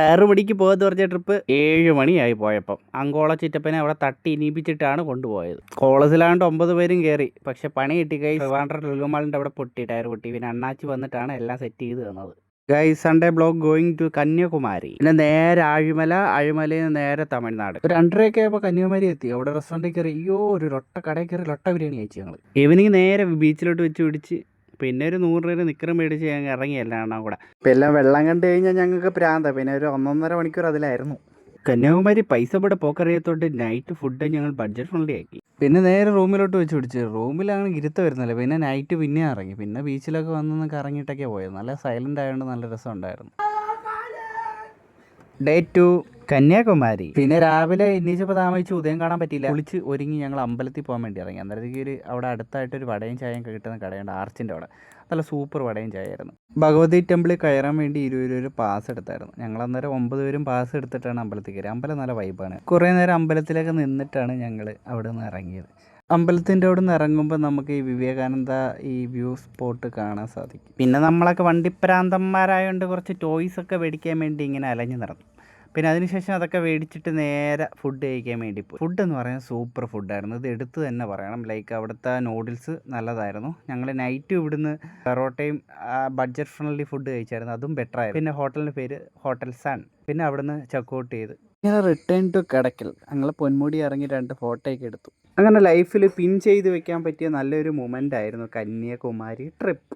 6 മണിക്ക് പോകാമെന്ന് പറഞ്ഞ ട്രിപ്പ് 7 മണിയായി പോയപ്പം. അങ്കോള ചിറ്റപ്പനെ അവിടെ തട്ടി ഇനിയിപ്പിച്ചിട്ടാണ് കൊണ്ടുപോയത്. കോളേജിലാണ്ട് 9 പേരും കയറി. പക്ഷെ പണി കിട്ടി ഗൈസ്. ട്രിവാൻഡ്രം ലുലുമാളിൻ്റെ അവിടെ പൊട്ടി, ടയർ പൊട്ടി. പിന്നെ അണ്ണാച്ചി വന്നിട്ടാണ് എല്ലാം സെറ്റ് ചെയ്ത് തന്നത്. Guys, Sunday blog going to Kanyakumari. പിന്നെ നേരെ അഴിമല, അഴിമലയിൽ നിന്ന് നേരെ തമിഴ്നാട്. ഒരു 2:30 ആയപ്പോൾ കന്യാകുമാരി എത്തി. അവിടെ റെസ്റ്റോറൻറ്റിൽ കയറി. ഒരു ലൊട്ട കടയിൽ കയറി ലൊട്ട ബിരിയാണി കഴിച്ചു ഞങ്ങൾ. ഈവനിങ് നേരെ ബീച്ചിലോട്ട് വെച്ച് പിടിച്ച് പിന്നെ ഒരു 100 രൂപ നിക്കറും മേടിച്ച് ഞങ്ങൾ ഇറങ്ങി എല്ലാം കൂടെ. ഇപ്പം എല്ലാം വെള്ളം കണ്ടു കഴിഞ്ഞാൽ ഞങ്ങൾക്ക് പ്രാന്ത. പിന്നെ ഒരു 1.5 മണിക്കൂർ അതിലായിരുന്നു. കന്യാകുമാരി പൈസ ഇവിടെ പോക്കറിയത്തോട്ട് നൈറ്റ് ഫുഡ് ഞങ്ങൾ ബഡ്ജറ്റ് ഫ്രണ്ട്ലി ആക്കി. പിന്നെ നേരെ റൂമിലോട്ട് വെച്ച് പിടിച്ച്. റൂമിലാണ് ഇരുത്ത വരുന്നില്ല. പിന്നെ നൈറ്റ് പിന്നെ ഇറങ്ങി. പിന്നെ ബീച്ചിലൊക്കെ വന്നൊന്ന് കറങ്ങിയിട്ടൊക്കെ പോയത്. നല്ല സൈലൻ്റ് ആയതുകൊണ്ട് നല്ല രസമുണ്ടായിരുന്നു. ഡേ 2 കന്യാകുമാരി. പിന്നെ രാവിലെ എണീച്ചപ്പോൾ താമസിച്ച് ഉദയം കാണാൻ പറ്റിയില്ല. കുളിച്ച് ഒരുങ്ങി ഞങ്ങൾ അമ്പലത്തിൽ പോകാൻ വേണ്ടി ഇറങ്ങി. അന്നേരത്തേക്ക് അവിടെ അടുത്തായിട്ടൊരു വടയും ചായയും കിട്ടുന്ന കടയുണ്ട്, ആർച്ചിൻ്റെ അവിടെ. നല്ല സൂപ്പർ വടയും ചായയായിരുന്നു. ഭഗവതി ടെമ്പിളിൽ കയറാൻ വേണ്ടി 20 രൂപ പാസ് എടുത്തായിരുന്നു. ഞങ്ങൾ അന്നേരം 9 പേരും പാസ് എടുത്തിട്ടാണ് അമ്പലത്തിൽ കയറി. അമ്പലം നല്ല വൈബാണ്. കുറേ നേരം അമ്പലത്തിലൊക്കെ നിന്നിട്ടാണ് ഞങ്ങൾ അവിടെ നിന്ന് ഇറങ്ങിയത്. അമ്പലത്തിൻ്റെ അവിടെ നിന്ന് ഇറങ്ങുമ്പോൾ നമുക്ക് ഈ വിവേകാനന്ദ ഈ വ്യൂ സ്പോട്ട് കാണാൻ സാധിക്കും. പിന്നെ നമ്മളൊക്കെ വണ്ടിപ്രാന്തന്മാരായതുകൊണ്ട് കുറച്ച് ടോയ്സൊക്കെ മേടിക്കാൻ വേണ്ടി ഇങ്ങനെ അലഞ്ഞു നടന്നു. പിന്നെ അതിനുശേഷം അതൊക്കെ മേടിച്ചിട്ട് നേരെ ഫുഡ് കഴിക്കാൻ വേണ്ടി പോയി. ഫുഡ് എന്ന് പറയുന്നത് സൂപ്പർ ഫുഡായിരുന്നു. ഇത് എടുത്ത് തന്നെ പറയണം. ലൈക്ക് അവിടുത്തെ നൂഡിൽസ് നല്ലതായിരുന്നു. ഞങ്ങൾ നൈറ്റ് ഇവിടുന്ന് പെറോട്ടയും ബഡ്ജറ്റ് ഫ്രണ്ട്ലി ഫുഡ് കഴിച്ചായിരുന്നു. അതും ബെറ്റർ ആയിരുന്നു. പിന്നെ ഹോട്ടലിൻ്റെ പേര് ഹോട്ടൽ സൺ. പിന്നെ അവിടുന്ന് ചെക്കൗട്ട് ചെയ്ത് ഇങ്ങനെ റിട്ടേൺ ടു കടക്കൽ. ഞങ്ങൾ പൊന്മുടി ഇറങ്ങി 2 ഫോട്ടോയൊക്കെ എടുത്തു. അങ്ങനെ ലൈഫിൽ പിൻ ചെയ്ത് വെക്കാൻ പറ്റിയ നല്ലൊരു മൊമെൻ്റ് ആയിരുന്നു കന്യാകുമാരി ട്രിപ്പ്.